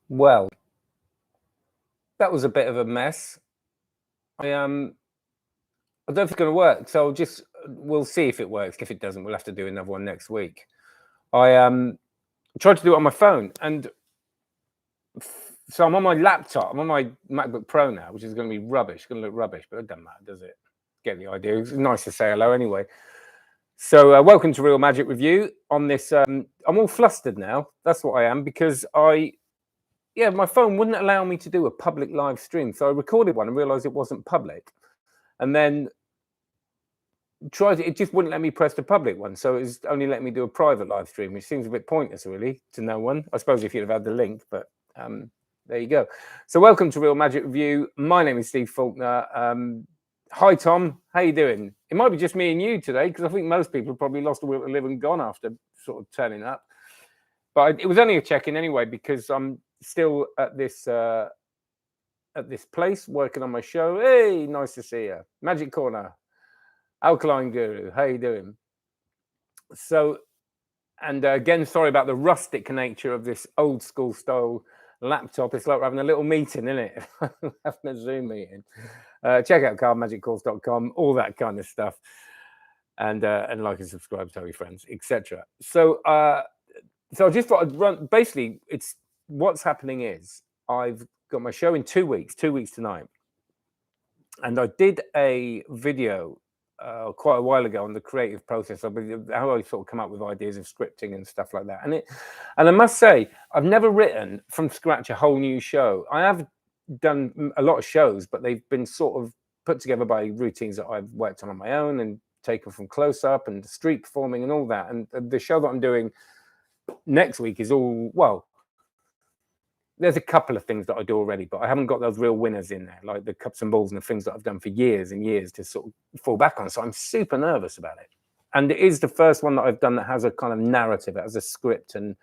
Well, that was a bit of a mess. I don't know if it's going to work, so we'll see if it works. If it doesn't, we'll have to do another one next week. I tried to do it on my phone, and so I'm on my laptop. I'm on my MacBook Pro now, which is going to be rubbish. It's going to look rubbish, but it doesn't matter, does it? Get the idea. It's nice to say hello anyway. So welcome to Real Magic Review. On this, I'm all flustered now. That's what I am, because my phone wouldn't allow me to do a public live stream. So I recorded one and realized it wasn't public. And then it just wouldn't let me press the public one. So it was only letting me do a private live stream, which seems a bit pointless, really, to no one. I suppose if you'd have had the link, but there you go. So welcome to Real Magic Review. My name is Steve Faulkner. Hi, Tom. How you doing? It might be just me and you today, because I think most people have probably lost the will to live and gone after sort of turning up. But it was only a check-in anyway, because I'm still at this place working on my show. Hey, nice to see you. Magic Corner, Alkaline Guru. How you doing? So, and again, sorry about the rustic nature of this old school style laptop. It's like we're having a little meeting, isn't it? Having a Zoom meeting. Check out cardmagiccourse.com, all that kind of stuff, and like and subscribe, tell your friends, etc. So I just thought I'd run. Basically, it's what's happening is I've got my show in 2 weeks tonight, and I did a video quite a while ago on the creative process of how I sort of come up with ideas of scripting and stuff like that. And I must say, I've never written from scratch a whole new show. I have done a lot of shows, but they've been sort of put together by routines that I've worked on my own and taken from Close Up and street performing and all that. And the show that I'm doing next week is all, well, there's a couple of things that I do already, but I haven't got those real winners in there, like the cups and balls and the things that I've done for years and years to sort of fall back on. So I'm super nervous about it. And it is the first one that I've done that has a kind of narrative, it has a script, and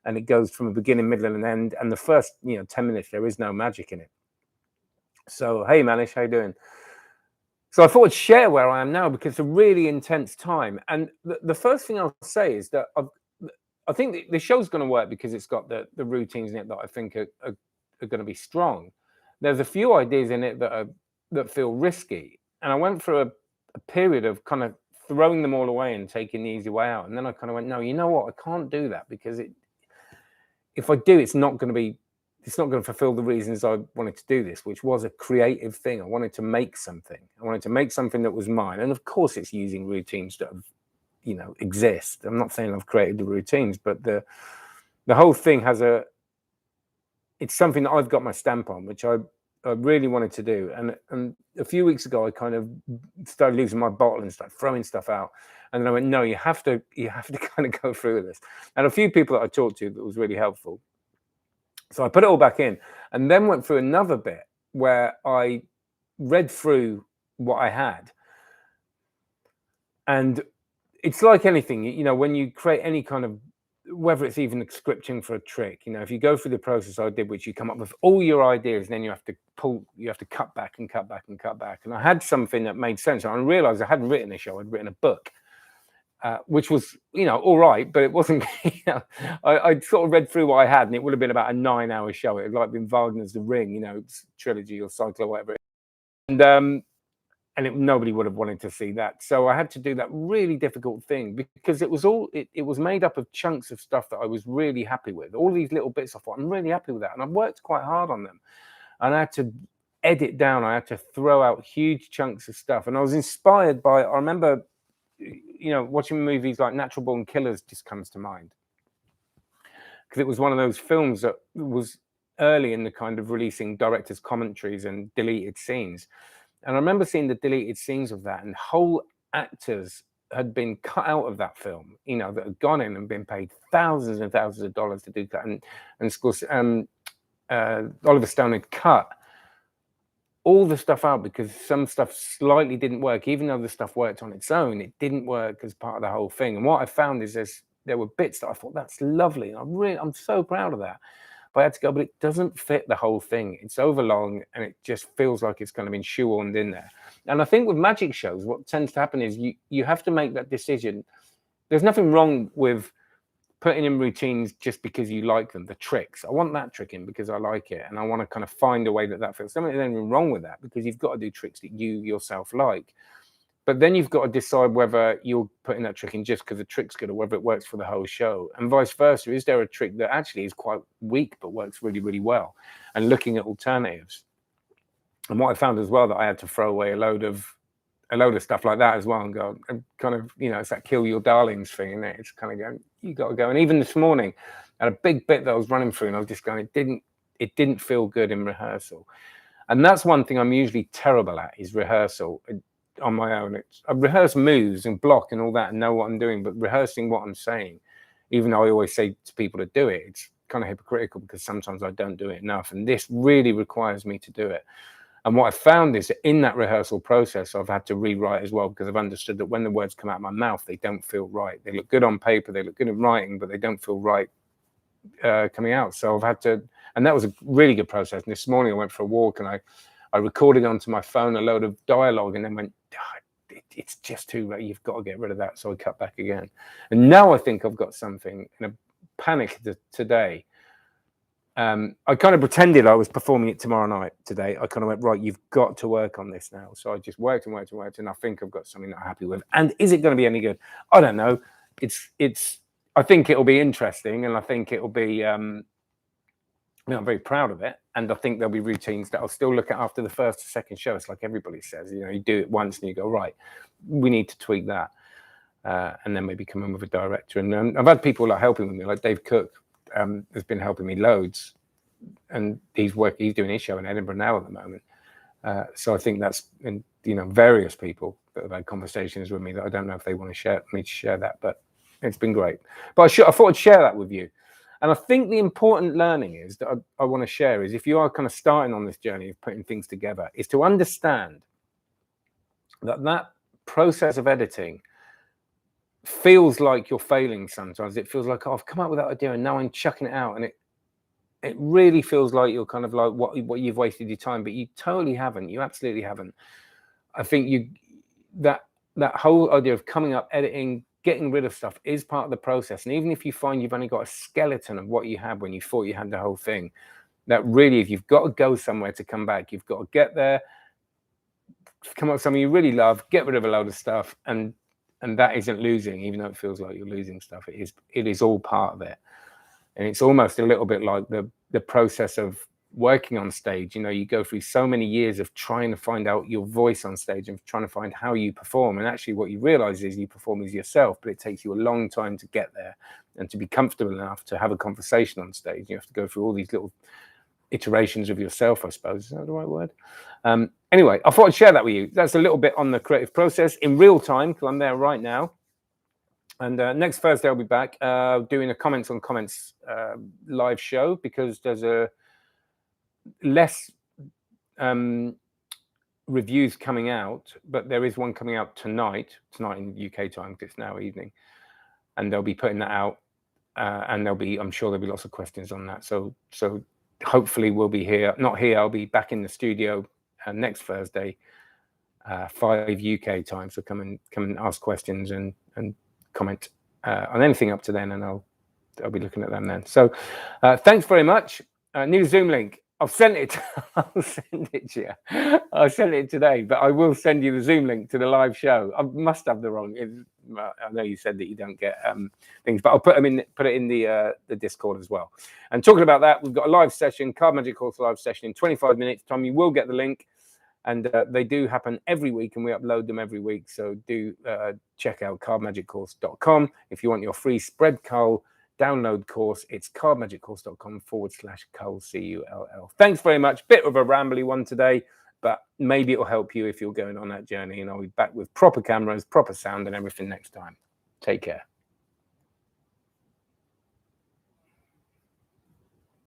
it goes from a beginning, middle, and an end. And the first 10 minutes, there is no magic in it. So, hey, Manish, how you doing? So I thought I'd share where I am now, because it's a really intense time. And the first thing I'll say is that I think the show's going to work because it's got the routines in it that I think are going to be strong. There's a few ideas in it that feel risky. And I went through a period of kind of throwing them all away and taking the easy way out. And then I kind of went, no, you know what? I can't do that, because if I do, it's not going to fulfill the reasons I wanted to do this, which was a creative thing. I wanted to make something. I wanted to make something that was mine. And of course, it's using routines that have, exist. I'm not saying I've created the routines, but the whole thing it's something that I've got my stamp on, which I really wanted to do. And a few weeks ago, I kind of started losing my bottle and started throwing stuff out. And then I went, no, you have to kind of go through with this. And a few people that I talked to, that was really helpful. So I put it all back in, and then went through another bit where I read through what I had. And it's like anything, when you create any kind of, whether it's even scripting for a trick, if you go through the process I did, which you come up with all your ideas, and then you have to cut back and cut back and cut back. And I had something that made sense. And I realized I hadn't written a show, I'd written a book, which was, all right, but it wasn't, I sort of read through what I had, and it would have been about a 9-hour show. It would like been Wagner's The Ring, trilogy or cycle or whatever. And nobody would have wanted to see that. So I had to do that really difficult thing, because it was made up of chunks of stuff that I was really happy with. All these little bits, I thought, I'm really happy with that. And I've worked quite hard on them. And I had to edit down. I had to throw out huge chunks of stuff. And I was inspired by, I remember, watching movies like Natural Born Killers just comes to mind. Because it was one of those films that was early in the kind of releasing director's commentaries and deleted scenes. And I remember seeing the deleted scenes of that, and whole actors had been cut out of that film, that had gone in and been paid thousands and thousands of dollars to do that. And of course, Oliver Stone had cut all the stuff out because some stuff slightly didn't work. Even though the stuff worked on its own, it didn't work as part of the whole thing. And what I found is there were bits that I thought, that's lovely. And I'm so proud of that. But I had to go, but it doesn't fit the whole thing. It's overlong, and it just feels like it's kind of been shoehorned in there. And I think with magic shows, what tends to happen is you have to make that decision. There's nothing wrong with putting in routines just because you like them, the tricks. I want that trick in because I like it, and I want to kind of find a way that feels. There's nothing wrong with that, because you've got to do tricks that you yourself like. But then you've got to decide whether you're putting that trick in just because the trick's good, or whether it works for the whole show, and vice versa. Is there a trick that actually is quite weak but works really, really well? And looking at alternatives. And what I found as well, that I had to throw away a load of stuff like that as well, and go and kind of, it's that kill your darlings thing, isn't it? It's kind of going, you got to go. And even this morning, I had a big bit that I was running through, and I was just going, it didn't feel good in rehearsal. And that's one thing I'm usually terrible at, is rehearsal on my own. I rehearse moves and block and all that and know what I'm doing, but rehearsing what I'm saying, even though I always say to people to do it, it's kind of hypocritical, because sometimes I don't do it enough. And this really requires me to do it. And what I found is that in that rehearsal process, I've had to rewrite as well, because I've understood that when the words come out of my mouth, they don't feel right. They look good on paper, they look good in writing, but they don't feel right coming out. So I've had to, and that was a really good process. And this morning I went for a walk, and I recorded onto my phone a load of dialogue, and then went, it's just too late. You've got to get rid of that. So I cut back again. And now I think I've got something. In a panic today, I kind of pretended I was performing it tomorrow night today. I kind of went, right, you've got to work on this now. So I just worked, and I think I've got something that I'm happy with. And is it going to be any good? I don't know. I think it'll be interesting, and I think it'll be, I'm very proud of it. And I think there'll be routines that I'll still look at after the first or second show. It's like everybody says, you do it once and you go, right, we need to tweak that. And then maybe come in with a director. And I've had people helping with me, like Dave Cook has been helping me loads. And he's doing his show in Edinburgh now at the moment. So I think that's, various people that have had conversations with me that I don't know if they want to share that, but it's been great. But I thought I'd share that with you. And I think the important learning is that I want to share is, if you are kind of starting on this journey of putting things together, is to understand that process of editing feels like you're failing sometimes. It feels like, I've come up with that idea and now I'm chucking it out. And it really feels like you're kind of like what you've wasted your time, but you totally haven't. You absolutely haven't. I think that whole idea of coming up, editing, getting rid of stuff is part of the process. And even if you find you've only got a skeleton of what you had when you thought you had the whole thing, that really, if you've got to go somewhere to come back, you've got to get there, come up with something you really love, get rid of a load of stuff, and that isn't losing, even though it feels like you're losing stuff. It is all part of it. And it's almost a little bit like the process of working on stage. You go through so many years of trying to find out your voice on stage and trying to find how you perform. And actually what you realize is you perform as yourself, but it takes you a long time to get there and to be comfortable enough to have a conversation on stage. You have to go through all these little iterations of yourself, I suppose. Is that the right word? Anyway, I thought I'd share that with you. That's a little bit on the creative process in real time, because I'm there right now. And next Thursday, I'll be back doing a comments on comments live show, because there's a less reviews coming out, but there is one coming out tonight in UK time, because it's now evening, and they'll be putting that out, and I'm sure there'll be lots of questions on that. So hopefully we'll be here. Not here. I'll be back in the studio next Thursday, 5 UK time. So come and ask questions and comment on anything up to then, and I'll be looking at them then. So thanks very much. Need a Zoom link. I've sent it. I'll send it to you. I'll send it today, but I will send you the Zoom link to the live show. I must have the wrong. I know you said that you don't get things, but I'll put it in the Discord as well. And talking about that, we've got a live session, Card Magic Course live session in 25 minutes time. You will get the link, and they do happen every week, and we upload them every week. So do check out cardmagiccourse.com if you want your free spread cull download course. It's cardmagiccourse.com/cull, CULL. Thanks very much. Bit of a rambly one today, but maybe it will help you if you're going on that journey. And I'll be back with proper cameras, proper sound, and everything next time. Take care.